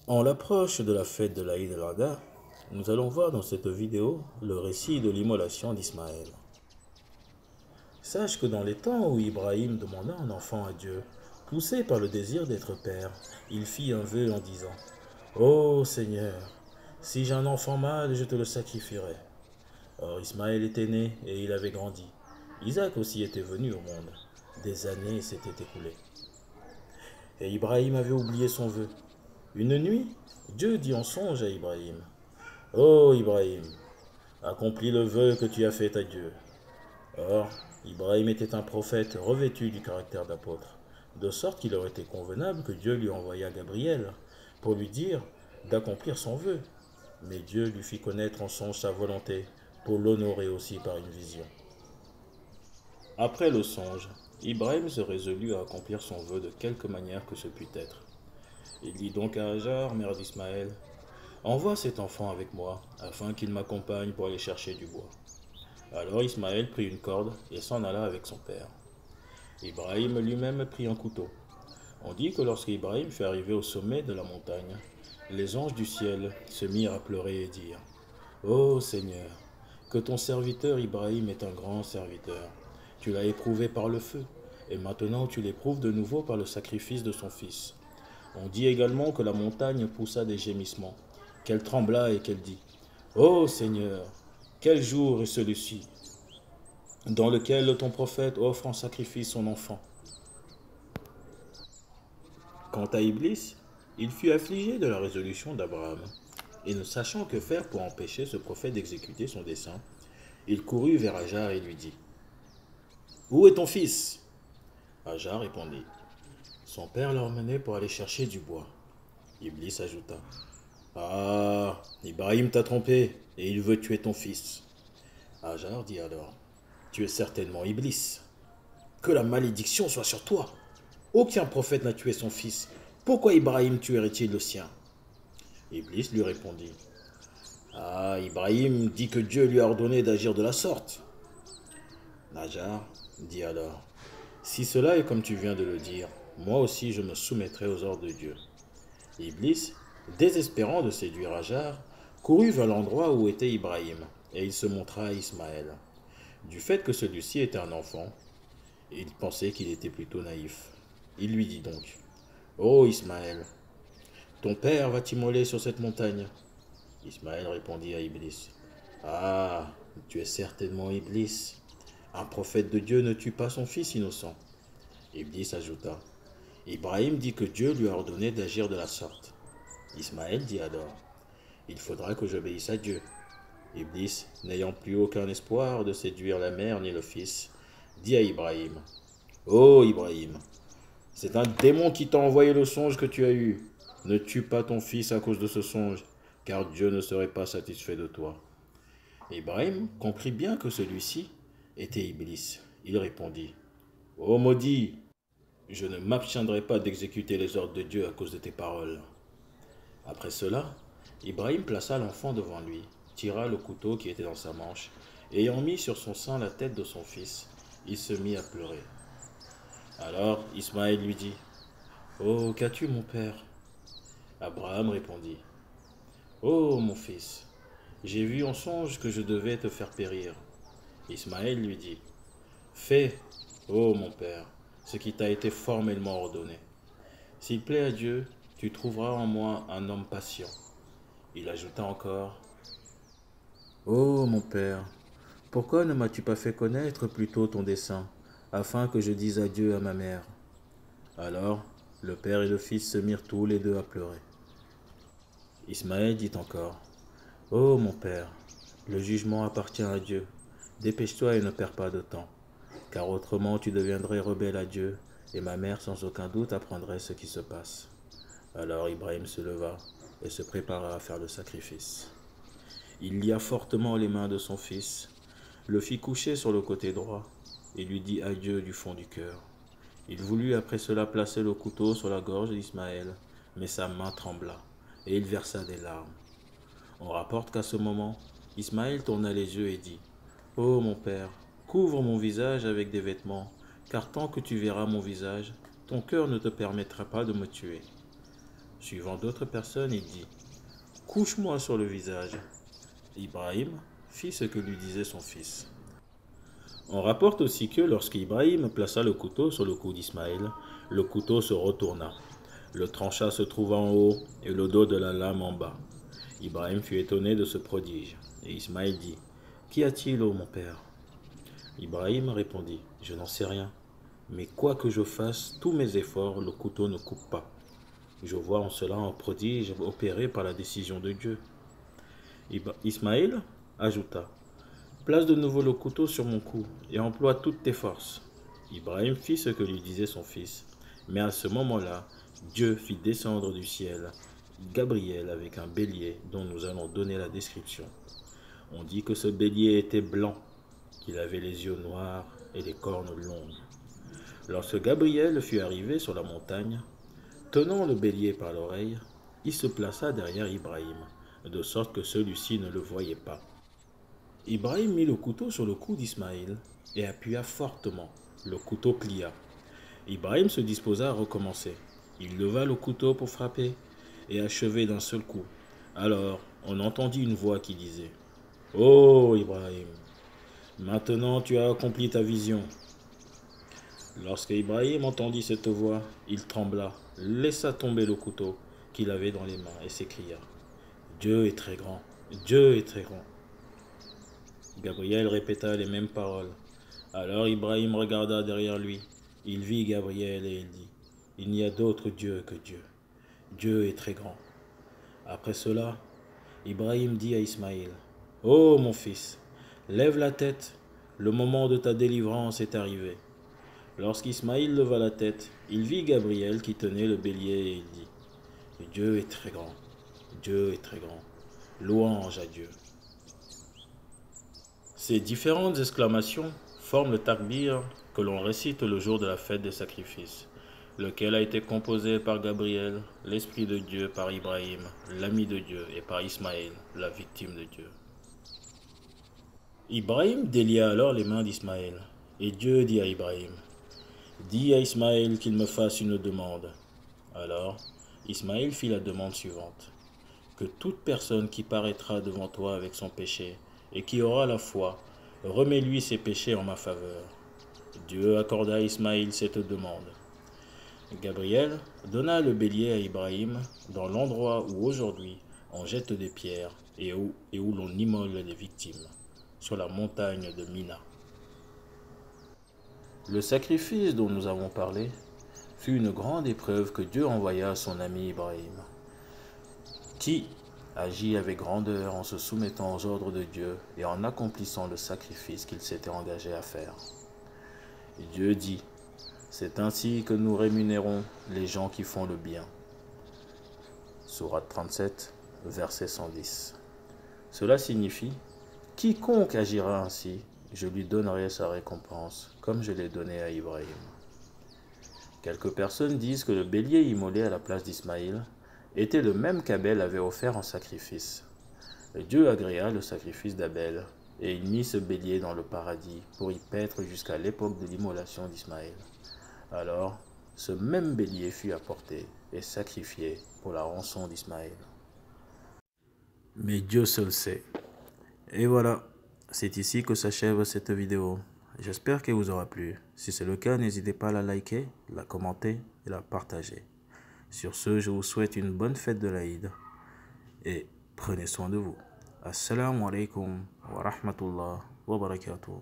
En l'approche de la fête de l'Aïd el-Adha, nous allons voir dans cette vidéo le récit de l'immolation d'Ismaël. Sache que dans les temps où Ibrahim demanda un enfant à Dieu, poussé par le désir d'être père, il fit un vœu en disant: Ô Seigneur, si j'ai un enfant mâle, je te le sacrifierai. Or Ismaël était né et il avait grandi. Isaac aussi était venu au monde. Des années s'étaient écoulées. Et Ibrahim avait oublié son vœu. Une nuit, Dieu dit en songe à Ibrahim: Ô Ibrahim, accomplis le vœu que tu as fait à Dieu. Or, Ibrahim était un prophète revêtu du caractère d'apôtre, de sorte qu'il aurait été convenable que Dieu lui envoyât Gabriel pour lui dire d'accomplir son vœu. Mais Dieu lui fit connaître en songe sa volonté pour l'honorer aussi par une vision. Après le songe, Ibrahim se résolut à accomplir son vœu de quelque manière que ce pût être. Il dit donc à Hajar, mère d'Ismaël: Envoie cet enfant avec moi, afin qu'il m'accompagne pour aller chercher du bois. Alors Ismaël prit une corde et s'en alla avec son père. Ibrahim lui-même prit un couteau. On dit que lorsque Ibrahim fut arrivé au sommet de la montagne, les anges du ciel se mirent à pleurer et dirent: Ô Seigneur, que ton serviteur Ibrahim est un grand serviteur. Tu l'as éprouvé par le feu, et maintenant tu l'éprouves de nouveau par le sacrifice de son fils. On dit également que la montagne poussa des gémissements, qu'elle trembla et qu'elle dit: Ô Seigneur, quel jour est celui-ci, dans lequel ton prophète offre en sacrifice son enfant? Quant à Iblis, il fut affligé de la résolution d'Abraham, et ne sachant que faire pour empêcher ce prophète d'exécuter son dessein, il courut vers Hajar et lui dit: Où est ton fils? Hajar répondit: Son père l'a emmené pour aller chercher du bois. Iblis ajouta: Ah, Ibrahim t'a trompé, et il veut tuer ton fils. Hajar dit alors: Tu es certainement Iblis. Que la malédiction soit sur toi. Aucun prophète n'a tué son fils. Pourquoi Ibrahim tuerait-il le sien? Iblis lui répondit: Ah, Ibrahim dit que Dieu lui a ordonné d'agir de la sorte. Hajar dit alors: Si cela est comme tu viens de le dire, moi aussi je me soumettrai aux ordres de Dieu. Iblis, désespérant de séduire Hajar, courut vers l'endroit où était Ibrahim, et il se montra à Ismaël. Du fait que celui-ci était un enfant, il pensait qu'il était plutôt naïf. Il lui dit donc: Ô Ismaël, ton père va t'immoler sur cette montagne. Ismaël répondit à Iblis: Ah, tu es certainement Iblis. Un prophète de Dieu ne tue pas son fils innocent. Iblis ajouta: Ibrahim dit que Dieu lui a ordonné d'agir de la sorte. Ismaël dit alors: Il faudra que j'obéisse à Dieu. Iblis, n'ayant plus aucun espoir de séduire la mère ni le fils, dit à Ibrahim: Ô Ibrahim, c'est un démon qui t'a envoyé le songe que tu as eu. Ne tue pas ton fils à cause de ce songe, car Dieu ne serait pas satisfait de toi. Ibrahim comprit bien que celui-ci était Iblis. Il répondit: Ô maudit, je ne m'abstiendrai pas d'exécuter les ordres de Dieu à cause de tes paroles. Après cela, Ibrahim plaça l'enfant devant lui, tira le couteau qui était dans sa manche, et ayant mis sur son sein la tête de son fils, il se mit à pleurer. Alors Ismaël lui dit: Oh, qu'as-tu, mon père? Abraham répondit: Oh, mon fils, j'ai vu en songe que je devais te faire périr. Ismaël lui dit: Fais, ô mon père, ce qui t'a été formellement ordonné. S'il plaît à Dieu, tu trouveras en moi un homme patient. Il ajouta encore: Ô mon père, pourquoi ne m'as-tu pas fait connaître plus tôt ton dessein, afin que je dise adieu à ma mère? Alors le père et le fils se mirent tous les deux à pleurer. Ismaël dit encore: Ô mon père, le jugement appartient à Dieu. Dépêche-toi et ne perds pas de temps, car autrement tu deviendrais rebelle à Dieu, et ma mère sans aucun doute apprendrait ce qui se passe. Alors Ibrahim se leva et se prépara à faire le sacrifice. Il lia fortement les mains de son fils, le fit coucher sur le côté droit, et lui dit adieu du fond du cœur. Il voulut après cela placer le couteau sur la gorge d'Ismaël, mais sa main trembla, et il versa des larmes. On rapporte qu'à ce moment, Ismaël tourna les yeux et dit: Ô mon père, couvre mon visage avec des vêtements, car tant que tu verras mon visage, ton cœur ne te permettra pas de me tuer. Suivant d'autres personnes, il dit « Couche-moi sur le visage ». Ibrahim fit ce que lui disait son fils. On rapporte aussi que lorsqu'Ibrahim plaça le couteau sur le cou d'Ismaël, le couteau se retourna. Le trancha se trouva en haut et le dos de la lame en bas. Ibrahim fut étonné de ce prodige. Et Ismaël dit « Qu'y a-t-il, ô mon père ?» Ibrahim répondit « Je n'en sais rien. Mais quoi que je fasse, tous mes efforts, le couteau ne coupe pas. Je vois en cela un prodige opéré par la décision de Dieu. » Ismaël ajouta « Place de nouveau le couteau sur mon cou et emploie toutes tes forces. » Ibrahim fit ce que lui disait son fils. Mais à ce moment-là, Dieu fit descendre du ciel Gabriel avec un bélier dont nous allons donner la description. On dit que ce bélier était blanc, qu'il avait les yeux noirs et les cornes longues. Lorsque Gabriel fut arrivé sur la montagne, tenant le bélier par l'oreille, il se plaça derrière Ibrahim, de sorte que celui-ci ne le voyait pas. Ibrahim mit le couteau sur le cou d'Ismaël et appuya fortement. Le couteau plia. Ibrahim se disposa à recommencer. Il leva le couteau pour frapper et achever d'un seul coup. Alors, on entendit une voix qui disait « Oh, Ibrahim, maintenant tu as accompli ta vision. » Lorsque Ibrahim entendit cette voix, il trembla, laissa tomber le couteau qu'il avait dans les mains et s'écria « Dieu est très grand, Dieu est très grand. » Gabriel répéta les mêmes paroles. Alors Ibrahim regarda derrière lui. Il vit Gabriel et il dit « Il n'y a d'autre Dieu que Dieu. Dieu est très grand. » Après cela, Ibrahim dit à Ismaël « Oh mon fils, lève la tête, le moment de ta délivrance est arrivé. » Lorsqu'Ismaël leva la tête, il vit Gabriel qui tenait le bélier et il dit « Dieu est très grand, Dieu est très grand. Louange à Dieu. » Ces différentes exclamations forment le takbir que l'on récite le jour de la fête des sacrifices, lequel a été composé par Gabriel, l'Esprit de Dieu par Ibrahim, l'ami de Dieu, et par Ismaël, la victime de Dieu. Ibrahim délia alors les mains d'Ismaël, et Dieu dit à Ibrahim, « Dis à Ismaël qu'il me fasse une demande. » Alors, Ismaël fit la demande suivante, « Que toute personne qui paraîtra devant toi avec son péché, et qui aura la foi, remets-lui ses péchés en ma faveur. » Dieu accorda à Ismaël cette demande. Gabriel donna le bélier à Ibrahim dans l'endroit où aujourd'hui on jette des pierres et où l'on immole les victimes, sur la montagne de Mina. Le sacrifice dont nous avons parlé fut une grande épreuve que Dieu envoya à son ami Ibrahim, qui agit avec grandeur en se soumettant aux ordres de Dieu et en accomplissant le sacrifice qu'il s'était engagé à faire. Et Dieu dit, « C'est ainsi que nous rémunérons les gens qui font le bien. » Sourate 37, verset 110. Cela signifie, « Quiconque agira ainsi, je lui donnerai sa récompense, comme je l'ai donnée à Ibrahim. » Quelques personnes disent que le bélier immolé à la place d'Ismaël était le même qu'Abel avait offert en sacrifice. Et Dieu agréa le sacrifice d'Abel, et il mit ce bélier dans le paradis pour y paître jusqu'à l'époque de l'immolation d'Ismaël. Alors, ce même bélier fut apporté et sacrifié pour la rançon d'Ismaël. Mais Dieu seul sait. Et voilà, c'est ici que s'achève cette vidéo. J'espère qu'elle vous aura plu. Si c'est le cas, n'hésitez pas à la liker, la commenter et la partager. Sur ce, je vous souhaite une bonne fête de l'Aïd et prenez soin de vous. Assalamu alaikum wa rahmatullah wa barakatuh.